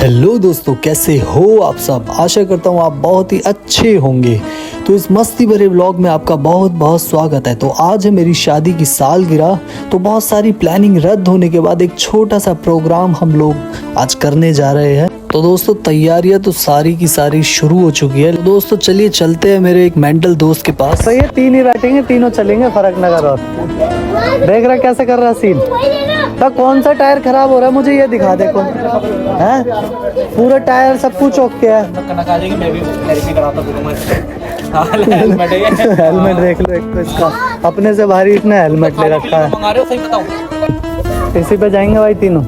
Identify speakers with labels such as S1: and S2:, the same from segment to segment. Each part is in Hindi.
S1: हेलो दोस्तों, कैसे हो आप सब। आशा करता हूँ आप बहुत ही अच्छे होंगे। तो इस मस्ती भरे व्लॉग में आपका बहुत बहुत स्वागत है। तो आज है मेरी शादी की सालगिरह। तो बहुत सारी प्लानिंग रद्द होने के बाद एक छोटा सा प्रोग्राम हम लोग आज करने जा रहे हैं। तो दोस्तों तैयारियां तो सारी की सारी शुरू हो चुकी है। तो दोस्तों चलिए चलते हैं मेरे एक मेंटल दोस्त के पास। तो ये तीन ही बैठेंगे, तीनों चलेंगे, फर्क ना करो। देख रहा कैसे कर रहा सीन। तो कौन सा टायर खराब हो रहा है मुझे ये दिखा दे। कौन है? पूरा टायर सब कुछ ओके है। हेलमेट देख लो, एक तो इसका अपने से भारी इसने हेलमेट ले रखा है। इसी पे जाएंगे भाई तीनों।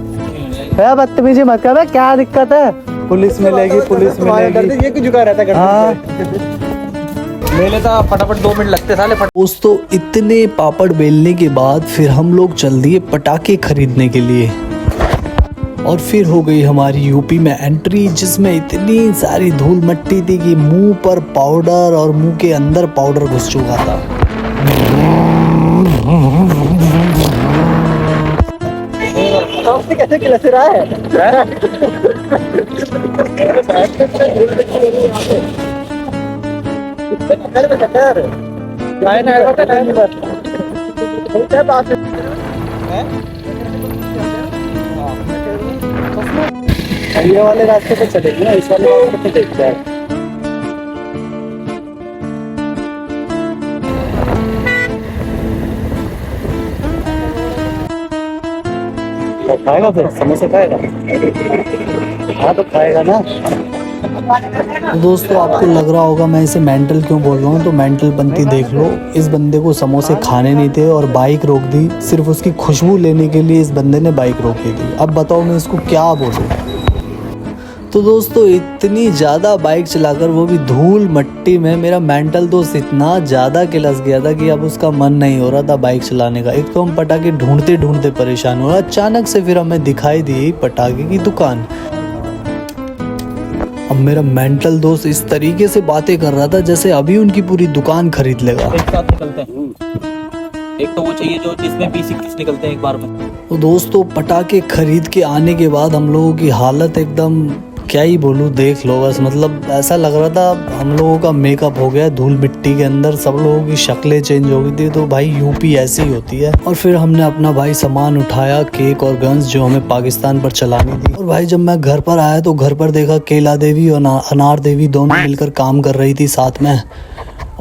S1: बदतमीजी मत कर, क्या दिक्कत है? पुलिस मिलेगी, पुलिस मिलेगी। ये क्यों झुका रहता है? हाँ
S2: मेले तो फटाफट 2 मिनट लगते साले।
S1: दोस्तों इतने पापड़ बेलने के बाद फिर हम लोग चल दिए पटाखे खरीदने के लिए। और फिर हो गई हमारी यूपी में एंट्री, जिसमें इतनी सारी धूल मट्टी थी कि मुंह पर पाउडर और मुंह के अंदर पाउडर घुस चुका था। कैसे खिलस रहा है? ये वाले रास्ते पे चलेंगे ना, इस वाले रास्ते पे देखते हैं। तो खाएगा फिर समोसे खाएगा? हाँ तो खाएगा ना। दोस्तों आपको लग रहा होगा मैं इसे मेंटल क्यों बोल रहा हूँ, तो मेंटल बनती देख लो। इस बंदे को समोसे खाने नहीं थे और बाइक रोक दी। सिर्फ उसकी खुशबू लेने के लिए इस बंदे ने बाइक रोकी थी। अब बताओ मैं इसको क्या बोलूँ। तो दोस्तों इतनी ज़्यादा बाइक चलाकर, वो भी धूल मट्टी में, मेरा मेंटल दोस्त इतना ज़्यादा किलस गया था कि अब उसका मन नहीं हो रहा था बाइक चलाने का। एक तो हम पटाखे ढूंढते ढूंढते परेशान हुआ। अचानक से फिर हमें दिखाई दी पटाखे की दुकान। अब मेरा मेंटल दोस्त इस तरीके से बातें कर रहा था जैसे अभी उनकी पूरी दुकान खरीद लेगा।
S2: एक साथ निकलते हैं। एक तो वो चाहिए जो जिसमें P60 निकलते हैं एक बार में।
S1: तो दोस्तों पटाखे खरीद के आने के बाद हम लोगों की हालत एकदम क्या ही बोलूँ, देख लो बस। मतलब ऐसा लग रहा था हम लोगों का मेकअप हो गया धूल मिट्टी के अंदर, सब लोगों की शक्लें चेंज हो गई थी। तो भाई यूपी ऐसी ही होती है। और फिर हमने अपना भाई सामान उठाया, केक और गन्स जो हमें पाकिस्तान पर चलानी थी। और भाई जब मैं घर पर आया तो घर पर देखा केला देवी और अनार देवी दोनों मिलकर काम कर रही थी साथ में,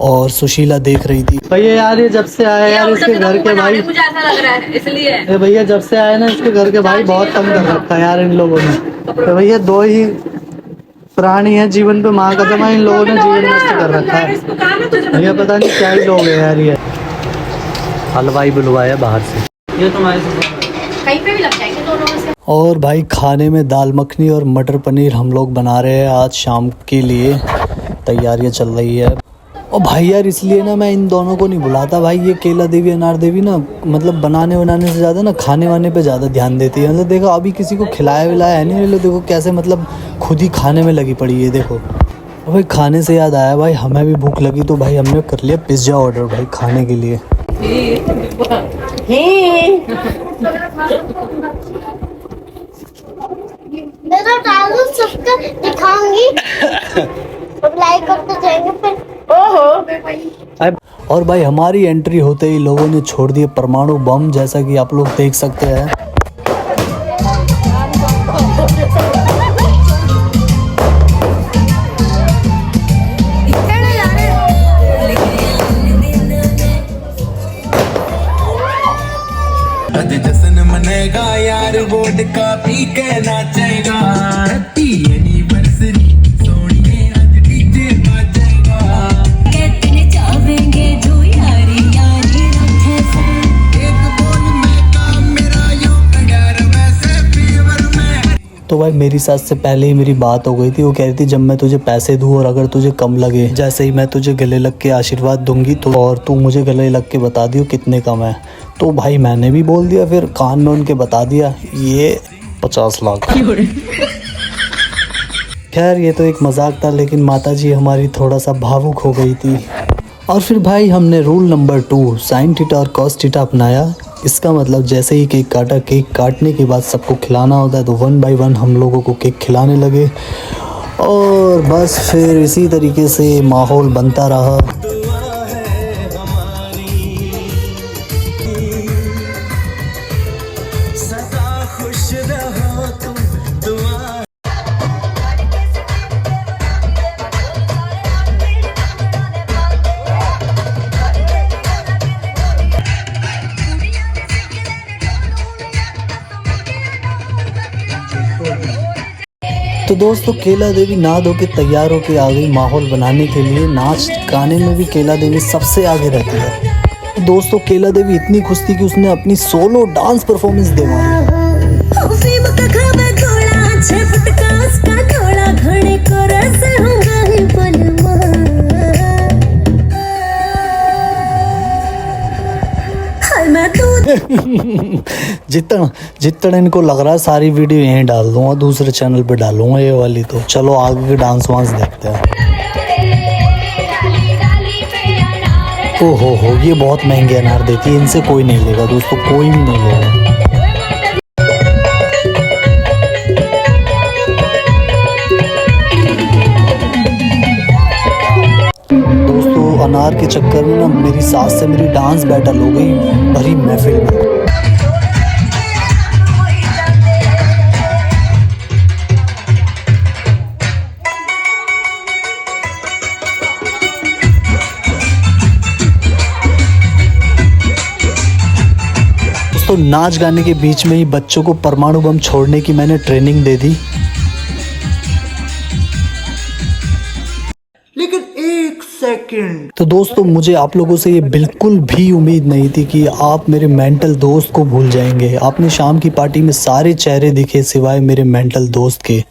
S1: और सुशीला देख रही थी। भैया यार ये जब से आया यार इसके घर के भाई,
S3: मुझे ऐसा लग रहा है इसलिए
S1: भैया जब से आए ना इसके घर के भाई बहुत तंग कर रखा है यार इन लोगों ने। तो भैया 2 ही प्राणी है जीवन पे महाकदम है, इन लोगों ने जीवन नष्ट कर रखा है। भैया पता नहीं क्या ही लोग है यार। ये हलवाई बुलवाया बाहर से, ये तुम्हारे
S3: कहीं पे भी लग जाएंगे दोनों में से।
S1: और भाई खाने में दाल मखनी और मटर पनीर हम लोग बना रहे हैं आज शाम के लिए। तैयारियां चल रही है। और भाई यार इसलिए ना मैं इन दोनों को नहीं बुलाता भाई। ये केला देवी अनार देवी ना मतलब बनाने से ज़्यादा ना खाने वाने पे ज़्यादा ध्यान देती है। मतलब देखो अभी किसी को खिलाया विलाया है नहीं, मतलब देखो कैसे मतलब खुद ही खाने में लगी पड़ी है। देखो भाई खाने से याद आया भाई, हमें भी भूख लगी तो भाई हमने कर लिया पिज़्ज़ा ऑर्डर भाई खाने के लिए।
S4: दिखाऊंगी लाइक करते जाएंगे फिर।
S1: और भाई हमारी एंट्री होते ही लोगों ने छोड़ दिए परमाणु बम, जैसा कि आप लोग देख सकते हैं।
S5: जश्न मनेगा यार, वोट का पी के नाचेगा। हैप्पी एनिवर्सरी सोनिए, आज डीजे बजेगा। कितने चाहेंगे जो यारी यारी रखे। एक बोल मैं काम मेरा यूं प्यार वैसे फीवर में।
S1: तो भाई मेरी साथ से पहले ही मेरी बात हो गई थी। वो कह रही थी जब मैं तुझे पैसे दूँ और अगर तुझे कम लगे, जैसे ही मैं तुझे गले लग के आशीर्वाद दूंगी तो, और तू मुझे गले लग के बता दियो कितने कम है। तो भाई मैंने भी बोल दिया, फिर कान में उनके बता दिया ये 50 लाख। खैर ये तो एक मजाक था, लेकिन माताजी हमारी थोड़ा सा भावुक हो गई थी। और फिर भाई हमने रूल नंबर 2 साइन थीटा और कॉस थीटा अपनाया इसका मतलब जैसे ही केक काटा, केक काटने के बाद सबको खिलाना होता है, तो 1 बाय 1 हम लोगों को केक खिलाने लगे और बस फिर इसी तरीके से माहौल बनता रहा। तो दोस्तों केला देवी नहा धो के तैयार होके आ गई माहौल बनाने के लिए। नाच गाने में भी केला देवी सबसे आगे रहती है। दोस्तों केला देवी इतनी खुश थी कि उसने अपनी सोलो डांस परफॉर्मेंस दे मारी। जितना इनको लग रहा है सारी वीडियो यहीं डाल दूंगा, दूसरे चैनल पे डालूंगा ये वाली। तो चलो आगे के डांस वांस देखते हैं। हो ये बहुत महंगे अनार देती है, इनसे कोई नहीं लेगा दोस्तों, कोई भी नहीं लेगा। दोस्तों अनार के चक्कर में ना मेरी सास से मेरी डांस बैटल हो गई भरी महफिल में। दोस्तों नाच गाने के बीच में ही बच्चों को परमाणु बम छोड़ने की मैंने ट्रेनिंग दे दी। तो दोस्तों मुझे आप लोगों से ये बिल्कुल भी उम्मीद नहीं थी कि आप मेरे मेंटल दोस्त को भूल जाएंगे। आपने शाम की पार्टी में सारे चेहरे दिखे सिवाय मेरे मेंटल दोस्त के।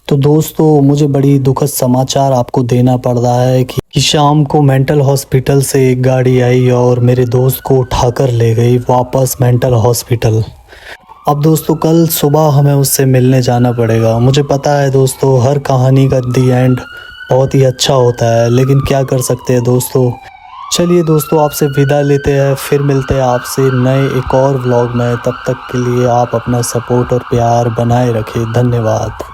S1: तो दोस्तों मुझे बड़ी दुखद समाचार आपको देना पड़ रहा है कि शाम को मेंटल हॉस्पिटल से एक गाड़ी आई और मेरे दोस्त को उठाकर ले गई वापस मेंटल हॉस्पिटल। अब दोस्तों कल सुबह हमें उससे मिलने जाना पड़ेगा। मुझे पता है दोस्तों हर कहानी का दी एंड बहुत ही अच्छा होता है, लेकिन क्या कर सकते हैं दोस्तों। चलिए दोस्तों आपसे विदा लेते हैं, फिर मिलते हैं आपसे नए एक और व्लॉग में। तब तक के लिए आप अपना सपोर्ट और प्यार बनाए रखें। धन्यवाद।